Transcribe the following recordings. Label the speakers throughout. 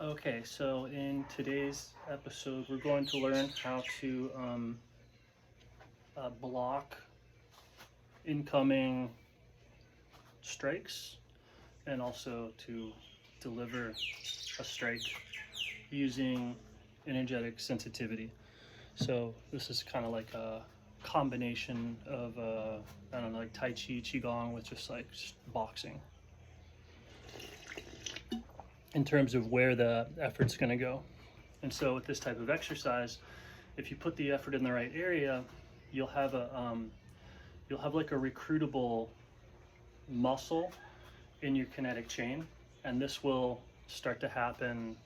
Speaker 1: Okay, so in today's episode, we're going to learn how to block incoming strikes and also to deliver a strike using energetic sensitivity. So this is kind of like a combination of, I don't know, like Tai Chi, Qigong with just like boxing in terms of where the effort's going to go. And so with this type of exercise, if you put the effort in the right area, you'll have like a recruitable muscle in your kinetic chain, and this will start to happen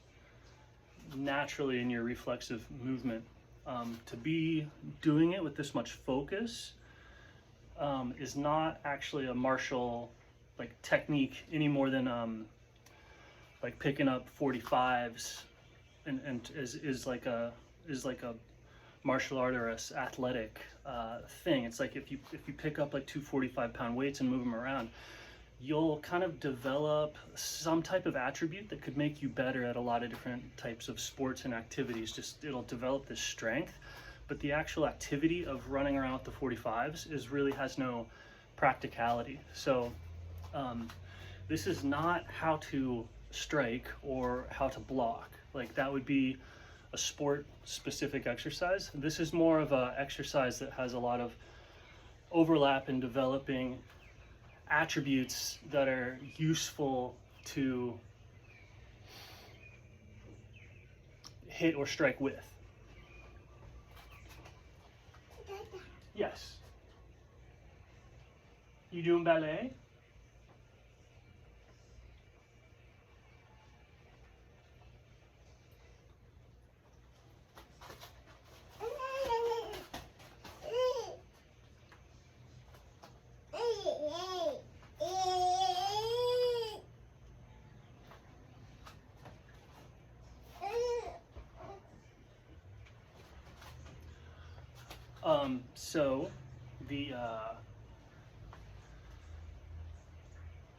Speaker 1: naturally in your reflexive movement. To be doing it with this much focus is not actually a martial like technique any more than like picking up 45s and is like a martial art or a athletic thing. It's like if you pick up like 245-pound weights and move them around, you'll kind of develop some type of attribute that could make you better at a lot of different types of sports and activities. Just it'll develop this strength, but the actual activity of running around with the 45s is really has no practicality. So this is not how to strike or how to block. Like that would be a sport specific exercise. This is more of a exercise that has a lot of overlap in developing attributes that are useful to hit or strike with. Yes. You doing ballet? So the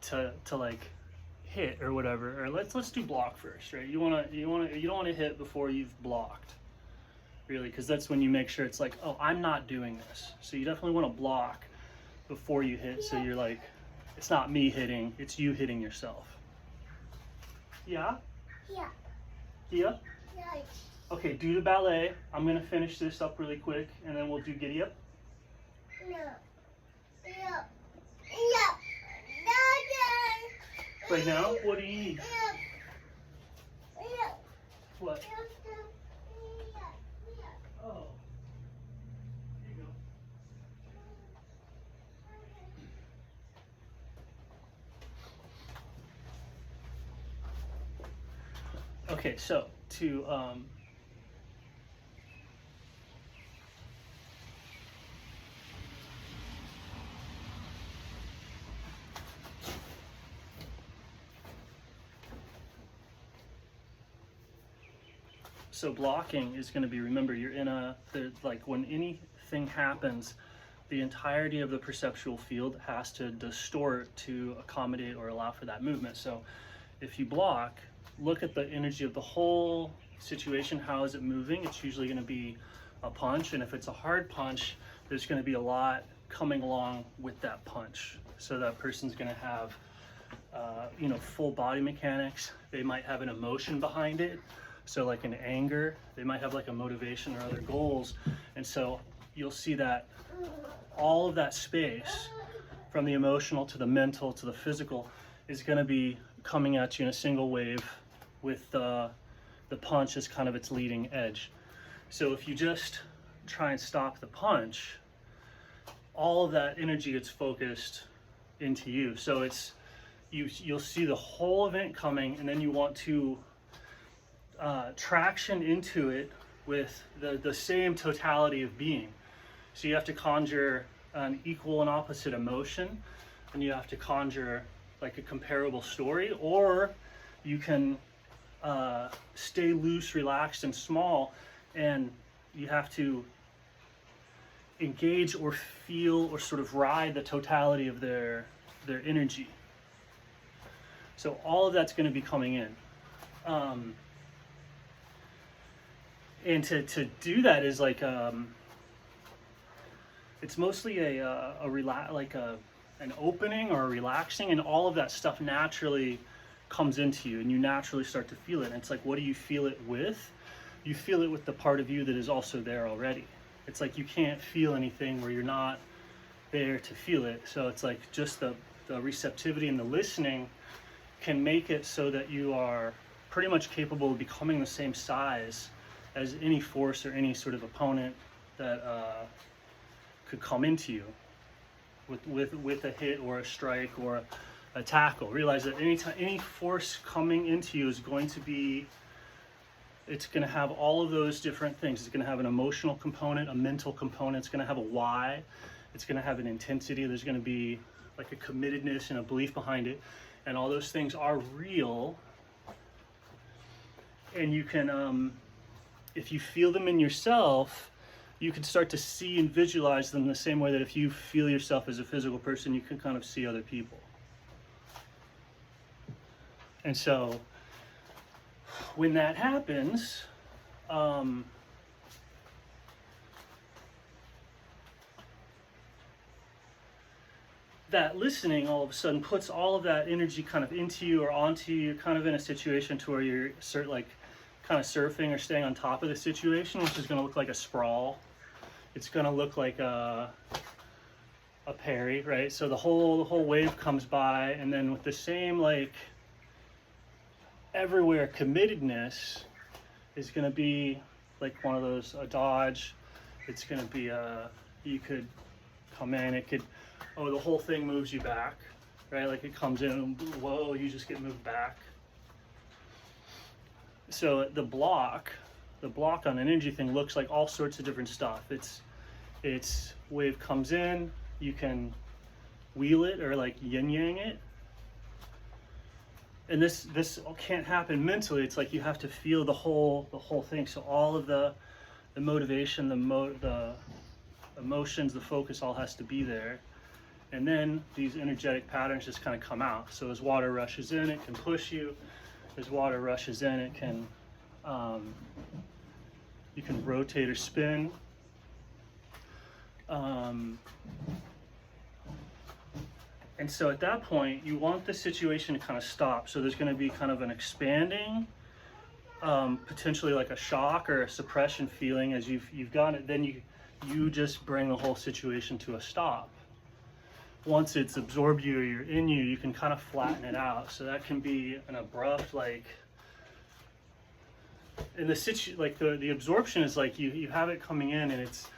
Speaker 1: to like hit or whatever, or let's do block first, right? You don't want to hit before you've blocked, really, because that's when you make sure it's like, oh, I'm not doing this. So you definitely want to block before you hit, so you're like, it's not me hitting, it's you hitting yourself. Yeah?
Speaker 2: Yeah.
Speaker 1: Yeah?
Speaker 2: Yeah.
Speaker 1: Okay, do the ballet. I'm gonna finish this up really quick and then we'll do giddy up.
Speaker 2: No. Yeah. Yeah.
Speaker 1: Right now? What do you need?
Speaker 2: Yeah.
Speaker 1: What? Oh. Here you go. Okay, so to so blocking is going to be, remember, you're in like when anything happens, the entirety of the perceptual field has to distort to accommodate or allow for that movement. So if you block, look at the energy of the whole situation. How is it moving? It's usually going to be a punch, and if it's a hard punch, there's going to be a lot coming along with that punch. So that person's going to have full body mechanics. They might have an emotion behind it. So like an anger, they might have like a motivation or other goals. And so you'll see that all of that space, from the emotional to the mental to the physical, is going to be coming at you in a single wave with the punch as kind of its leading edge. So if you just try and stop the punch, all of that energy gets focused into you. So it's you'll see the whole event coming, and then you want to traction into it with the same totality of being. So you have to conjure an equal and opposite emotion, and you have to conjure like a comparable story, or you can stay loose, relaxed, and small, and you have to engage or feel or sort of ride the totality of their energy. So all of that's going to be coming in. And to do that is like it's mostly an opening or a relaxing, and all of that stuff naturally comes into you, and you naturally start to feel it. And it's like, what do you feel it with? You feel it with the part of you that is also there already. It's like you can't feel anything where you're not there to feel it. So it's like just the receptivity and the listening can make it so that you are pretty much capable of becoming the same size as any force or any sort of opponent that could come into you with a hit or a strike or a tackle. Realize that any force coming into you is going to be, it's going to have all of those different things. It's going to have an emotional component, a mental component. It's going to have a why. It's going to have an intensity. There's going to be like a committedness and a belief behind it. And all those things are real. And you can, if you feel them in yourself, you can start to see and visualize them the same way that if you feel yourself as a physical person, you can kind of see other people. And so when that happens, that listening all of a sudden puts all of that energy kind of into you or onto you. You're kind of in a situation to where you're kind of surfing or staying on top of the situation, which is going to look like a sprawl. It's going to look like a parry, right? So the whole wave comes by, and then with the same like everywhere committedness is going to be like one of those, a dodge. It's going to be you could come in, it could, oh, the whole thing moves you back, right? Like it comes in and whoa, you just get moved back. So the block on an energy thing looks like all sorts of different stuff. It's wave comes in, you can wheel it or like yin yang it. And this can't happen mentally. It's like you have to feel the whole thing. So all of the motivation, the emotions, the focus all has to be there. And then these energetic patterns just kind of come out. So as water rushes in, it can push you. As water rushes in, it can you can rotate or spin. And so at that point, you want the situation to kind of stop. So there's going to be kind of an expanding, potentially like a shock or a suppression feeling as you've got it. Then you just bring the whole situation to a stop. Once it's absorbed you or you're in you, you can kind of flatten it out. So that can be an abrupt, like, in the absorption is like you have it coming in, and it's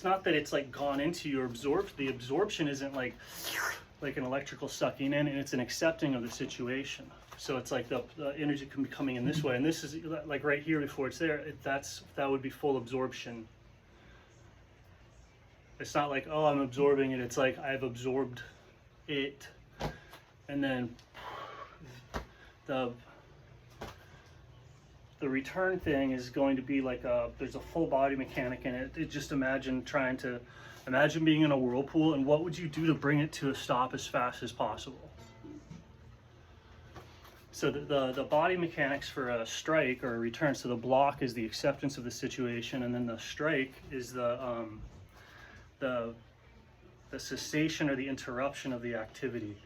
Speaker 1: not that it's like gone into you or absorbed. The absorption isn't like an electrical sucking in, and it's an accepting of the situation. So it's like the energy can be coming in this way, and this is like right here before it's there. That would be full absorption. It's not like, oh, I'm absorbing it. It's like I've absorbed it, and then the return thing is going to be like there's a full body mechanic in it. Just imagine being in a whirlpool, and what would you do to bring it to a stop as fast as possible? So the body mechanics for a strike or a return. So the block is the acceptance of the situation, and then the strike is the cessation or the interruption of the activity.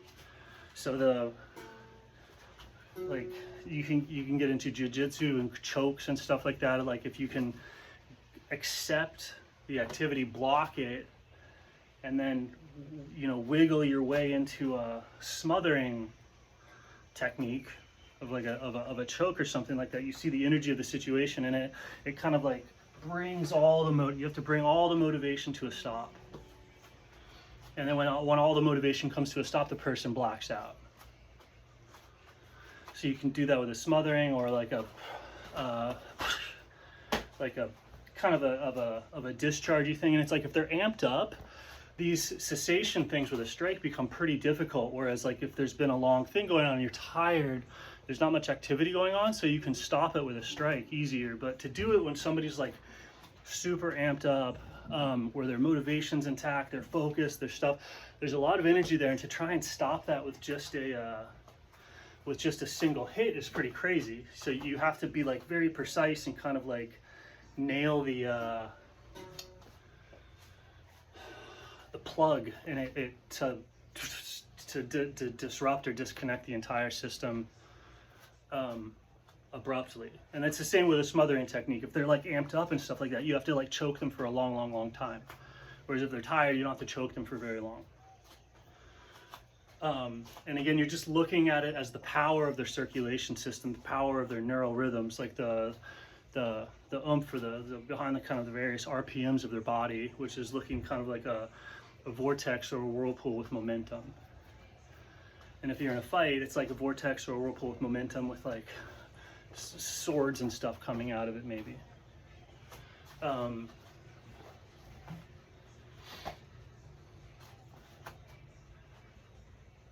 Speaker 1: So you can get into jiu-jitsu and chokes and stuff like that. Like if you can accept the activity, block it, and then wiggle your way into a smothering technique of like of a choke or something like that. You see the energy of the situation, and it kind of like brings all you have to bring all the motivation to a stop. And then when all the motivation comes to a stop, the person blacks out. So you can do that with a smothering or like a kind of a dischargey thing. And it's like if they're amped up, these cessation things with a strike become pretty difficult. Whereas like if there's been a long thing going on and you're tired, there's not much activity going on, so you can stop it with a strike easier. But to do it when somebody's like super amped up, where their motivation's intact, their focus, their stuff, there's a lot of energy there, and to try and stop that with just with just a single hit is pretty crazy. So you have to be like very precise and kind of like nail the plug in it to disrupt or disconnect the entire system abruptly. And it's the same with a smothering technique. If they're like amped up and stuff like that, you have to like choke them for a long time. Whereas if they're tired, you don't have to choke them for very long. And again, you're just looking at it as the power of their circulation system, the power of their neural rhythms, like the oomph or the behind the kind of the various RPMs of their body, which is looking kind of like a vortex or a whirlpool with momentum. And if you're in a fight, it's like a vortex or a whirlpool with momentum with like swords and stuff coming out of it maybe.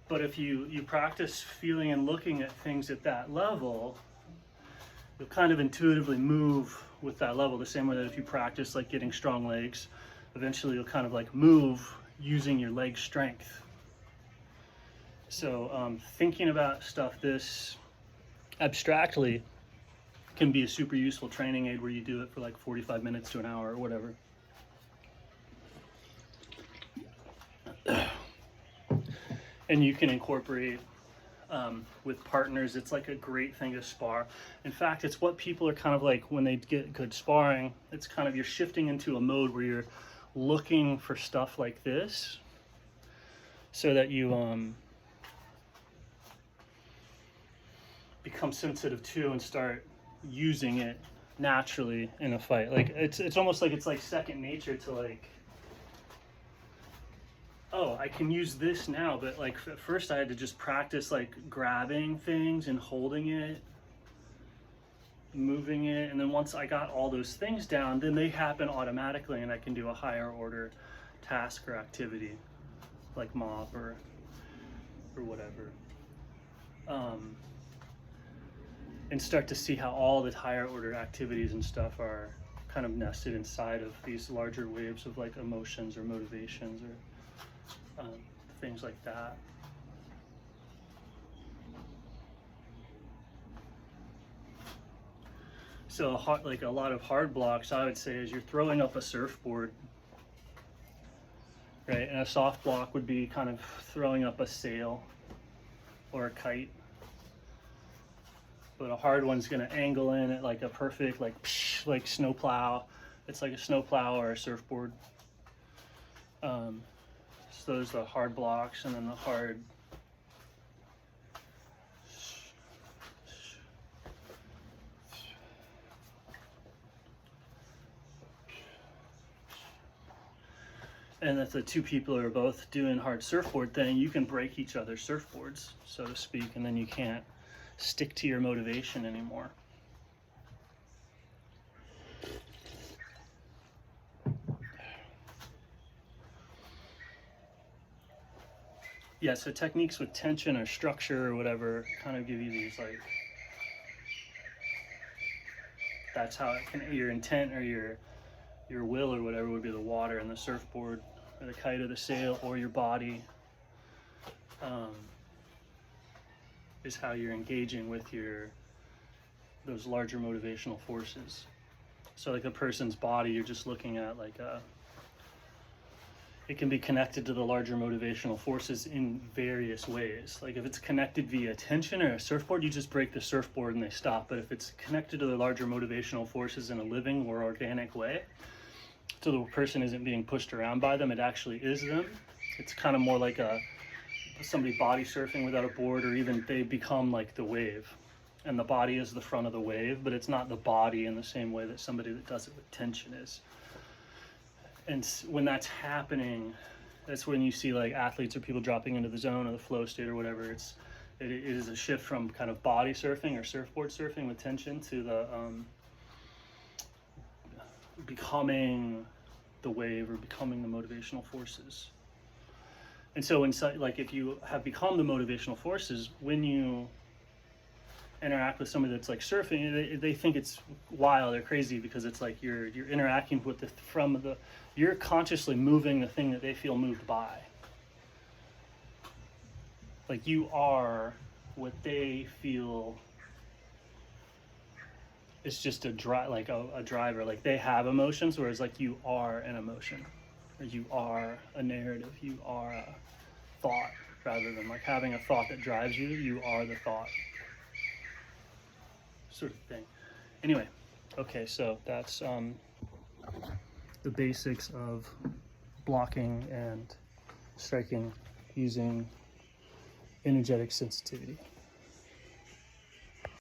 Speaker 1: But if you practice feeling and looking at things at that level, you'll kind of intuitively move with that level, the same way that if you practice like getting strong legs, eventually you'll kind of like move using your leg strength. So thinking about stuff this abstractly can be a super useful training aid where you do it for like 45 minutes to an hour or whatever. And you can incorporate with partners. It's like a great thing to spar. In fact, it's what people are kind of like when they get good sparring. It's kind of you're shifting into a mode where you're looking for stuff like this so that you become sensitive to and start using it naturally in a fight. Like it's almost like it's like second nature to like, oh, I can use this now, but like at first I had to just practice like grabbing things and holding it, moving it, and then once I got all those things down, then they happen automatically and I can do a higher order task or activity like mop or whatever. And start to see how all the higher order activities and stuff are kind of nested inside of these larger waves of like emotions or motivations or things like that. So like a lot of hard blocks, I would say, is you're throwing up a surfboard, right? And a soft block would be kind of throwing up a sail or a kite. But a hard one's gonna angle in at like a perfect like snowplow. It's like a snowplow or a surfboard. So those are the hard blocks, and then the hard and if the two people are both doing hard surfboard thing, you can break each other's surfboards, so to speak, and then you can't stick to your motivation anymore. Yeah, so techniques with tension or structure or whatever kind of give you these like, that's how it can, your intent or your will or whatever would be the water and the surfboard or the kite or the sail or your body. Is how you're engaging with those larger motivational forces. So like a person's body, you're just looking at like it can be connected to the larger motivational forces in various ways. Like if it's connected via tension or a surfboard, you just break the surfboard and they stop. But if it's connected to the larger motivational forces in a living or organic way, so the person isn't being pushed around by them, it actually is them. It's kind of more like somebody body surfing without a board, or even they become like the wave and the body is the front of the wave, but it's not the body in the same way that somebody that does it with tension is. And when that's happening, that's when you see like athletes or people dropping into the zone or the flow state or whatever. It is a shift from kind of body surfing or surfboard surfing with tension to the becoming the wave or becoming the motivational forces. And so like if you have become the motivational forces, when you interact with somebody that's like surfing, they think it's wild or crazy because it's like you're interacting with you're consciously moving the thing that they feel moved by. Like you are what they feel is just a driver. Like they have emotions, whereas like you are an emotion, or you are a narrative, you are a thought, rather than like having a thought that drives you. You are the thought, sort of thing. Anyway, okay, so that's the basics of blocking and striking using energetic sensitivity.